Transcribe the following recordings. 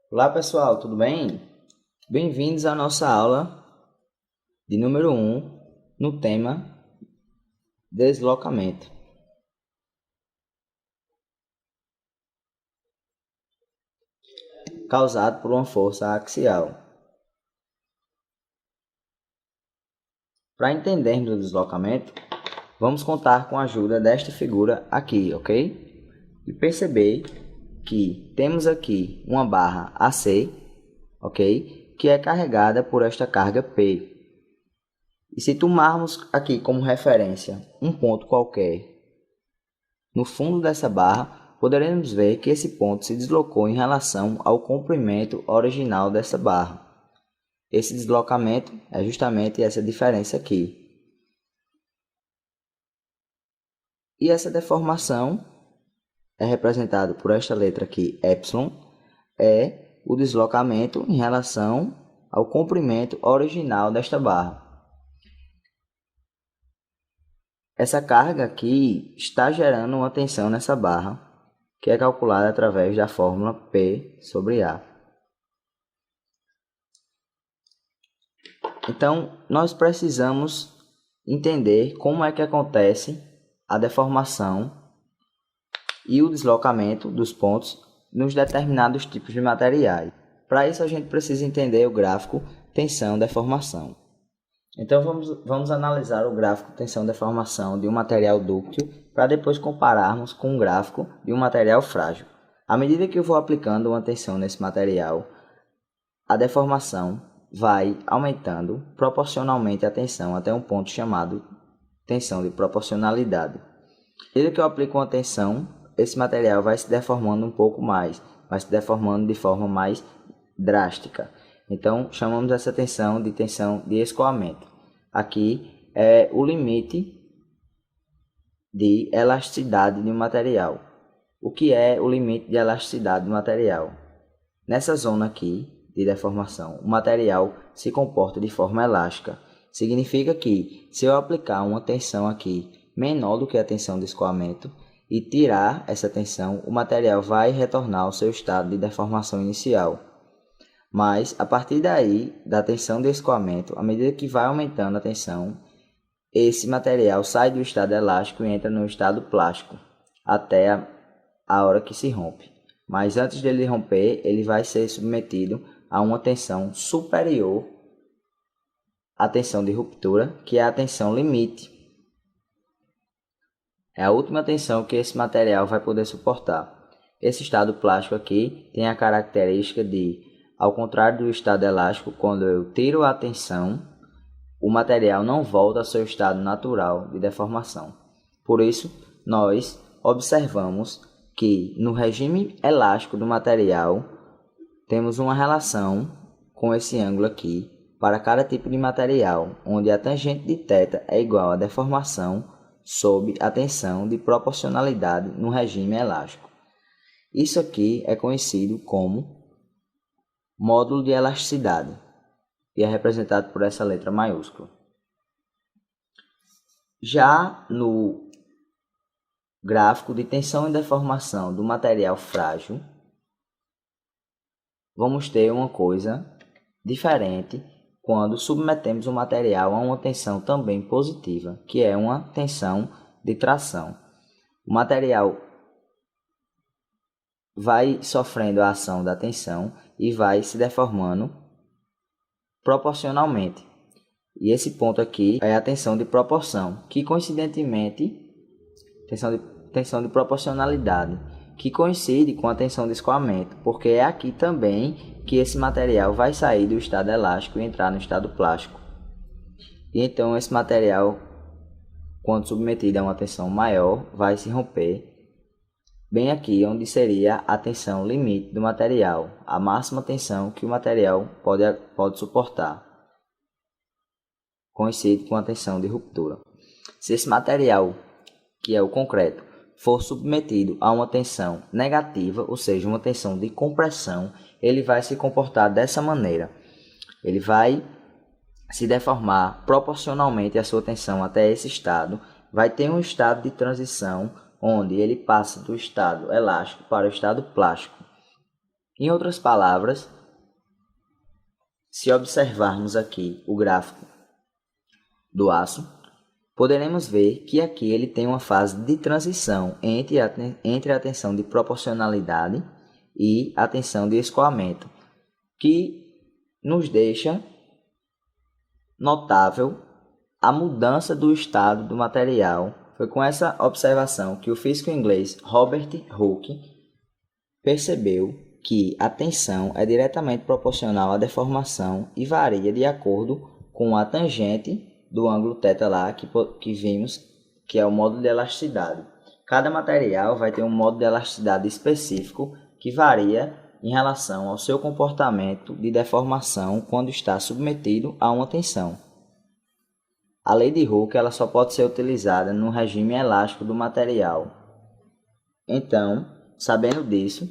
Olá pessoal, tudo bem? Bem-vindos à nossa aula de número 1 no tema deslocamento, causado por uma força axial. Para entendermos o deslocamento, vamos contar com a ajuda desta figura aqui, ok? E perceber que temos aqui uma barra AC, ok? Que é carregada por esta carga P. E se tomarmos aqui como referência um ponto qualquer no fundo dessa barra, poderemos ver que esse ponto se deslocou em relação ao comprimento original dessa barra. Esse deslocamento é justamente essa diferença aqui. E essa deformação é representada por esta letra aqui, epsilon, é o deslocamento em relação ao comprimento original desta barra. Essa carga aqui está gerando uma tensão nessa barra, que é calculada através da fórmula P sobre A. Então, nós precisamos entender como é que acontece a deformação e o deslocamento dos pontos nos determinados tipos de materiais. Para isso, a gente precisa entender o gráfico tensão-deformação. Então, vamos analisar o gráfico tensão-deformação de um material dúctil para depois compararmos com o gráfico de um material frágil. À medida que eu vou aplicando uma tensão nesse material, a deformação vai aumentando proporcionalmente a tensão até um ponto chamado tensão de proporcionalidade. Desde que eu aplico uma tensão, esse material vai se deformando um pouco mais, vai se deformando de forma mais drástica. Então, chamamos essa tensão de escoamento. Aqui é o limite de elasticidade de um material. O que é o limite de elasticidade do material? Nessa zona aqui de deformação, o material se comporta de forma elástica. Significa que, se eu aplicar uma tensão aqui menor do que a tensão de escoamento e tirar essa tensão, o material vai retornar ao seu estado de deformação inicial. Mas, a partir daí, da tensão de escoamento, à medida que vai aumentando a tensão, esse material sai do estado elástico e entra no estado plástico, até a hora que se rompe. Mas antes dele romper, ele vai ser submetido a uma tensão superior à tensão de ruptura, que é a tensão limite. É a última tensão que esse material vai poder suportar. Esse estado plástico aqui tem a característica de, ao contrário do estado elástico, quando eu tiro a tensão, o material não volta ao seu estado natural de deformação. Por isso, nós observamos que no regime elástico do material, temos uma relação com esse ângulo aqui para cada tipo de material, onde a tangente de θ é igual à deformação sob a tensão de proporcionalidade no regime elástico. Isso aqui é conhecido como módulo de elasticidade e é representado por essa letra maiúscula. Já no gráfico de tensão e deformação do material frágil, vamos ter uma coisa diferente quando submetemos o material a uma tensão também positiva, que é uma tensão de tração. O material vai sofrendo a ação da tensão e vai se deformando proporcionalmente. E esse ponto aqui é a tensão de proporção, que coincidentemente, tensão de proporcionalidade, que coincide com a tensão de escoamento, porque é aqui também que esse material vai sair do estado elástico e entrar no estado plástico. E então esse material, quando submetido a uma tensão maior, vai se romper bem aqui onde seria a tensão limite do material, a máxima tensão que o material pode suportar, coincide com a tensão de ruptura. Se esse material, que é o concreto, for submetido a uma tensão negativa, ou seja, uma tensão de compressão, ele vai se comportar dessa maneira. Ele vai se deformar proporcionalmente à sua tensão até esse estado, vai ter um estado de transição onde ele passa do estado elástico para o estado plástico. Em outras palavras, se observarmos aqui o gráfico do aço, poderemos ver que aqui ele tem uma fase de transição entre a tensão de proporcionalidade e a tensão de escoamento, que nos deixa notável a mudança do estado do material. Foi com essa observação que o físico inglês Robert Hooke percebeu que a tensão é diretamente proporcional à deformação e varia de acordo com a tangente do ângulo θ lá que vimos, que é o módulo de elasticidade. Cada material vai ter um módulo de elasticidade específico que varia em relação ao seu comportamento de deformação quando está submetido a uma tensão. A lei de Hooke ela só pode ser utilizada no regime elástico do material. Então, sabendo disso,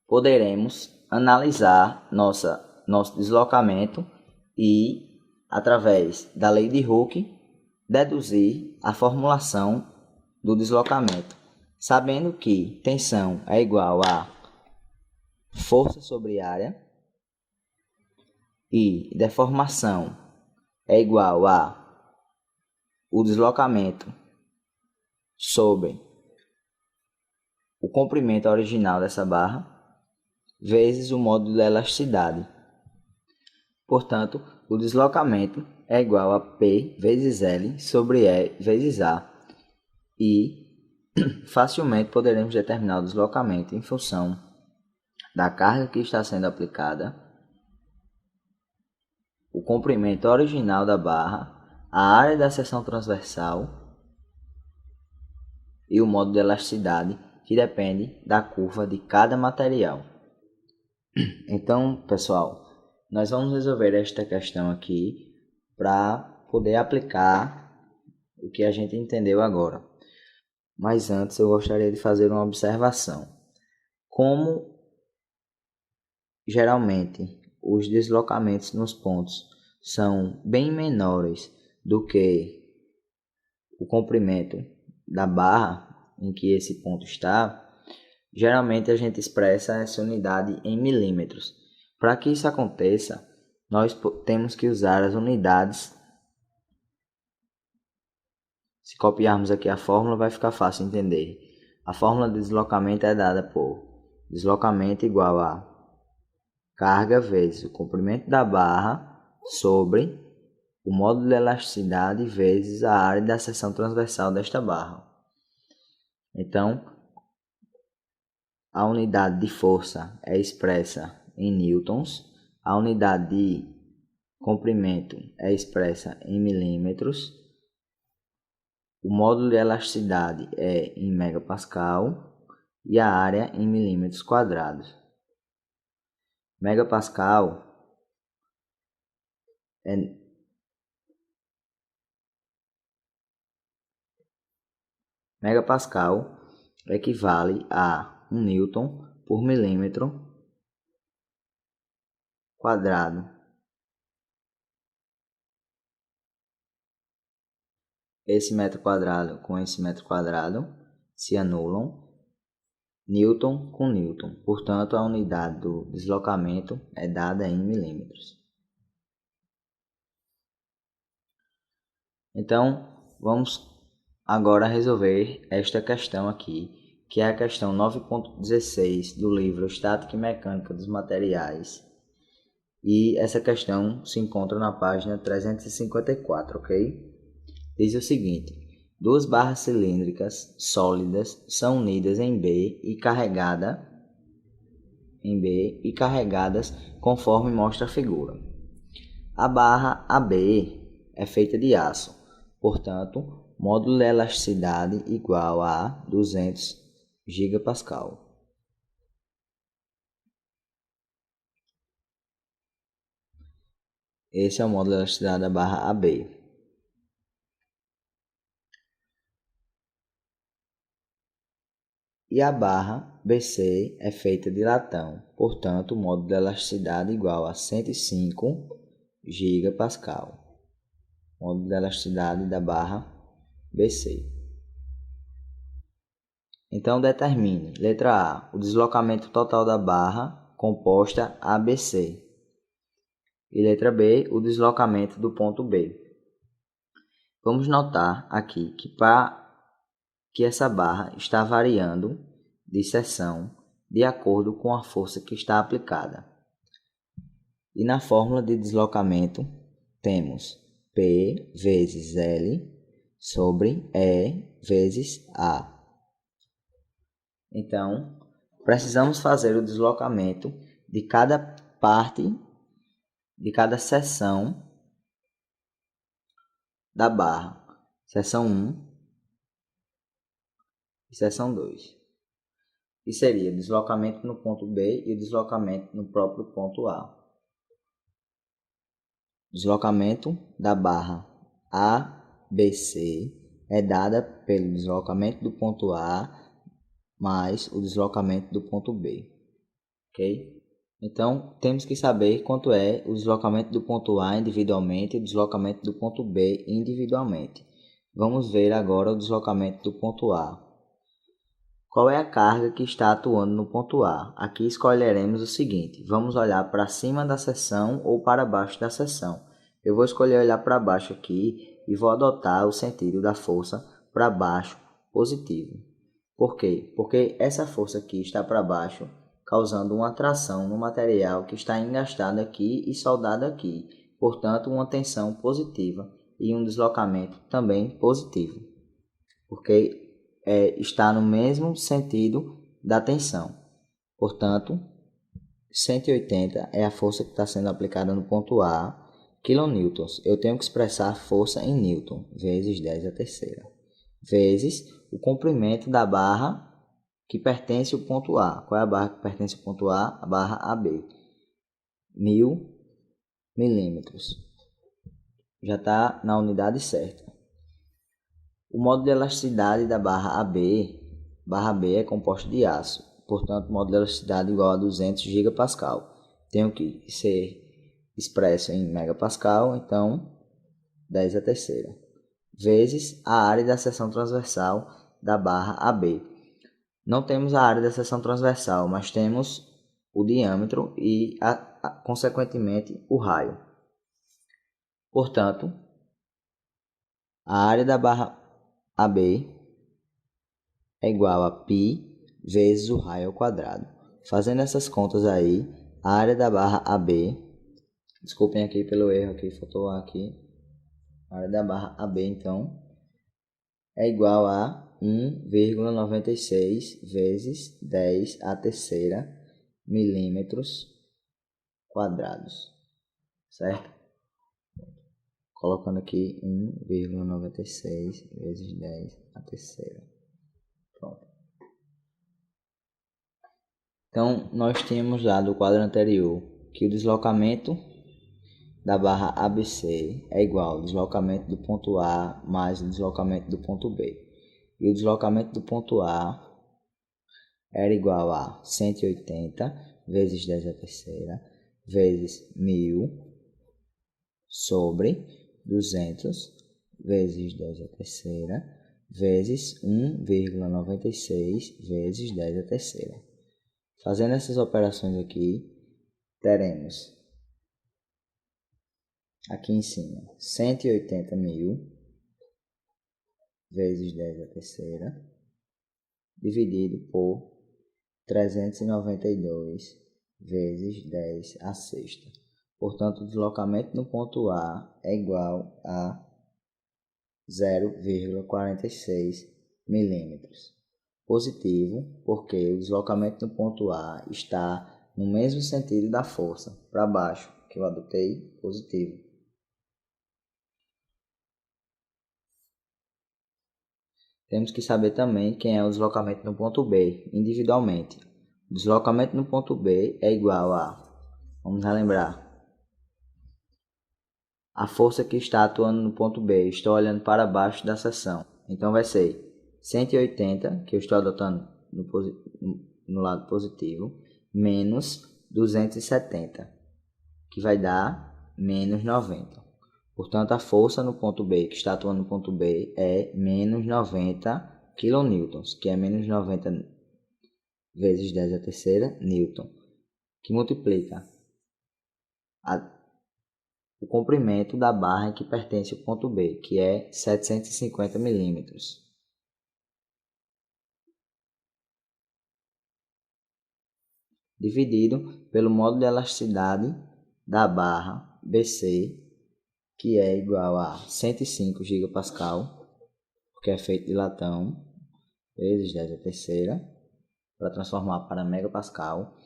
poderemos analisar nosso deslocamento e, através da lei de Hooke, deduzir a formulação do deslocamento, sabendo que tensão é igual a força sobre área e deformação é igual a o deslocamento sobre o comprimento original dessa barra vezes o módulo da elasticidade. Portanto, o deslocamento é igual a P vezes L sobre E vezes A. E facilmente poderemos determinar o deslocamento em função da carga que está sendo aplicada, o comprimento original da barra, a área da seção transversal e o módulo de elasticidade, que depende da curva de cada material. Então, pessoal, nós vamos resolver esta questão aqui para poder aplicar o que a gente entendeu agora. Mas antes eu gostaria de fazer uma observação. Como geralmente os deslocamentos nos pontos são bem menores do que o comprimento da barra em que esse ponto está, geralmente a gente expressa essa unidade em milímetros. Para que isso aconteça, nós temos que usar as unidades. Se copiarmos aqui a fórmula, vai ficar fácil entender. A fórmula de deslocamento é dada por deslocamento igual a carga vezes o comprimento da barra sobre o módulo de elasticidade vezes a área da seção transversal desta barra. Então, a unidade de força é expressa em newtons, a unidade de comprimento é expressa em milímetros, o módulo de elasticidade é em megapascal e a área em milímetros quadrados. Megapascal equivale a 1 newton por milímetro quadrado. Esse metro quadrado com esse metro quadrado se anulam, newton com newton. Portanto, a unidade do deslocamento é dada em milímetros. Então, vamos agora resolver esta questão aqui, que é a questão 9.16 do livro Estática e Mecânica dos Materiais. E essa questão se encontra na página 354, ok? Diz o seguinte: duas barras cilíndricas sólidas são unidas em B e carregadas conforme mostra a figura. A barra AB é feita de aço, portanto, módulo de elasticidade igual a 200 gigapascal. Esse é o módulo de elasticidade da barra AB. E a barra BC é feita de latão, portanto, o módulo de elasticidade igual a 105 gigapascal. Módulo de elasticidade da barra BC. Então determine, letra A, o deslocamento total da barra composta ABC. E letra B, o deslocamento do ponto B. Vamos notar aqui que essa barra está variando de seção de acordo com a força que está aplicada. E na fórmula de deslocamento temos P vezes L sobre E vezes A. Então, precisamos fazer o deslocamento de cada parte, de cada seção da barra. Seção 1 e seção 2. E seria o deslocamento no ponto B e o deslocamento no próprio ponto A. Deslocamento da barra ABC é dada pelo deslocamento do ponto A mais o deslocamento do ponto B. Ok? Então, temos que saber quanto é o deslocamento do ponto A individualmente e o deslocamento do ponto B individualmente. Vamos ver agora o deslocamento do ponto A. Qual é a carga que está atuando no ponto A? Aqui escolheremos o seguinte, vamos olhar para cima da seção ou para baixo da seção. Eu vou escolher olhar para baixo aqui e vou adotar o sentido da força para baixo positivo. Por quê? Porque essa força aqui está para baixo, causando uma tração no material que está engastado aqui e soldado aqui. Portanto, uma tensão positiva e um deslocamento também positivo. Porque está no mesmo sentido da tensão. Portanto, 180 é a força que está sendo aplicada no ponto A, quilonewtons. Eu tenho que expressar a força em newton, vezes 10 a terceira, vezes o comprimento da barra que pertence ao ponto A. Qual é a barra que pertence ao ponto A? A barra AB. 1000 milímetros. Já está na unidade certa. O modo de elasticidade da barra B é composto de aço, portanto, o modo de elasticidade igual a 200 gigapascal. Tenho que ser expresso em megapascal, então 10 a terceira, vezes a área da seção transversal da barra AB. Não temos a área da seção transversal, mas temos o diâmetro e, consequentemente, o raio. Portanto, a área da barra AB é igual a π vezes o raio ao quadrado. Fazendo essas contas aí, a área da barra AB, desculpem aqui pelo erro aqui, faltou aqui, a área da barra AB então é igual a 1,96 vezes 10 a terceira milímetros quadrados, certo? Colocando aqui 1,96 vezes 10 a terceira. Pronto. Então, nós tínhamos lá do quadro anterior que o deslocamento da barra ABC é igual ao deslocamento do ponto A mais o deslocamento do ponto B. E o deslocamento do ponto A era igual a 180 vezes 10 a terceira vezes 1000 sobre 200 vezes 10 a terceira vezes 1,96 vezes 10 a terceira. Fazendo essas operações aqui, teremos aqui em cima 180.000 vezes 10 a terceira dividido por 392 vezes 10 a sexta. Portanto, o deslocamento no ponto A é igual a 0,46 milímetros. Positivo, porque o deslocamento no ponto A está no mesmo sentido da força, para baixo, que eu adotei positivo. Temos que saber também quem é o deslocamento no ponto B, individualmente. O deslocamento no ponto B é igual a, vamos relembrar, a força que está atuando no ponto B. Estou olhando para baixo da seção. Então vai ser 180, que eu estou adotando no lado positivo, menos 270, que vai dar menos 90. Portanto, a força no ponto B, que está atuando no ponto B, é menos 90 quilonewtons, que é menos 90 vezes 10 a terceira newton, que multiplica o comprimento da barra em que pertence o ponto B, que é 750 milímetros. Dividido pelo módulo de elasticidade da barra BC, que é igual a 105 gigapascal, porque é feito de latão, vezes 10 a terceira, para transformar para megapascal,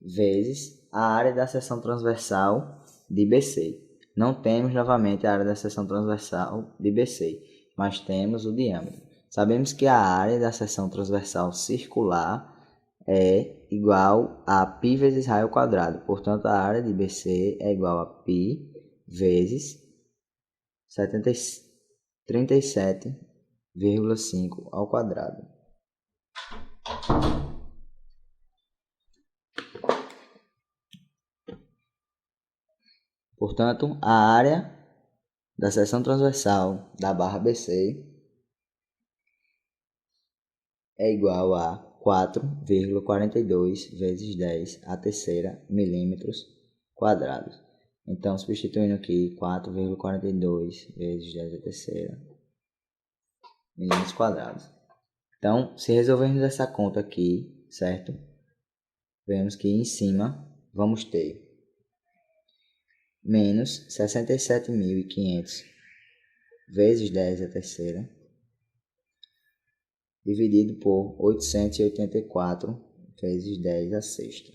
vezes a área da seção transversal de BC. Não temos novamente a área da seção transversal de BC, mas temos o diâmetro. Sabemos que a área da seção transversal circular é igual a π vezes raio ao quadrado. Portanto, a área de BC é igual a π vezes 37,5 ao quadrado. Portanto, a área da seção transversal da barra BC é igual a 4,42 vezes 10 a terceira milímetros quadrados. Então, substituindo aqui 4,42 vezes 10 a terceira milímetros quadrados. Então, se resolvermos essa conta aqui, certo? Vemos que em cima vamos ter menos 67.500 vezes 10 a terceira, dividido por 884 vezes 10 a sexta.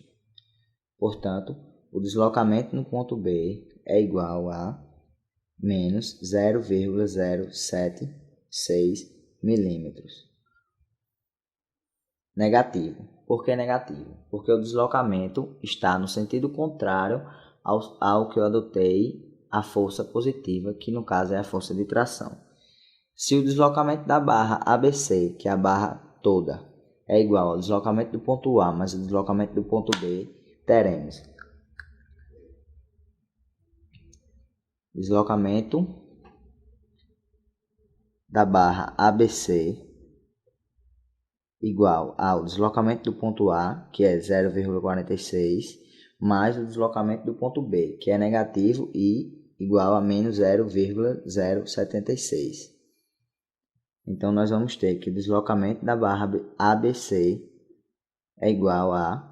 Portanto, o deslocamento no ponto B é igual a menos 0,076 milímetros. Negativo. Por que negativo? Porque o deslocamento está no sentido contrário ao que eu adotei a força positiva, que no caso é a força de tração. Se o deslocamento da barra ABC, que é a barra toda, é igual ao deslocamento do ponto A mais o deslocamento do ponto B, teremos deslocamento da barra ABC igual ao deslocamento do ponto A, que é 0,46, mais o deslocamento do ponto B, que é negativo e igual a menos 0,076. Então, nós vamos ter que o deslocamento da barra ABC é igual a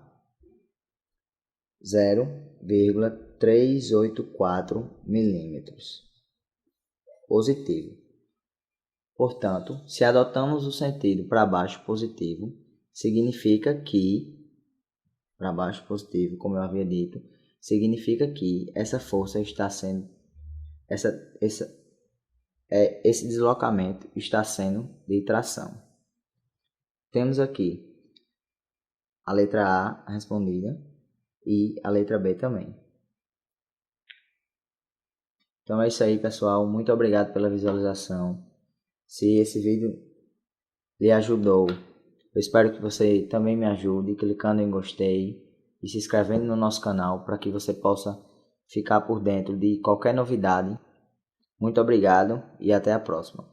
0,384 milímetros. Positivo. Portanto, se adotamos o sentido para baixo positivo, significa que, para baixo positivo, como eu havia dito, significa que essa força está sendo, esse deslocamento está sendo de tração. Temos aqui a letra A respondida e a letra B também. Então é isso aí, pessoal. Muito obrigado pela visualização. Se esse vídeo lhe ajudou, eu espero que você também me ajude clicando em gostei e se inscrevendo no nosso canal para que você possa ficar por dentro de qualquer novidade. Muito obrigado e até a próxima.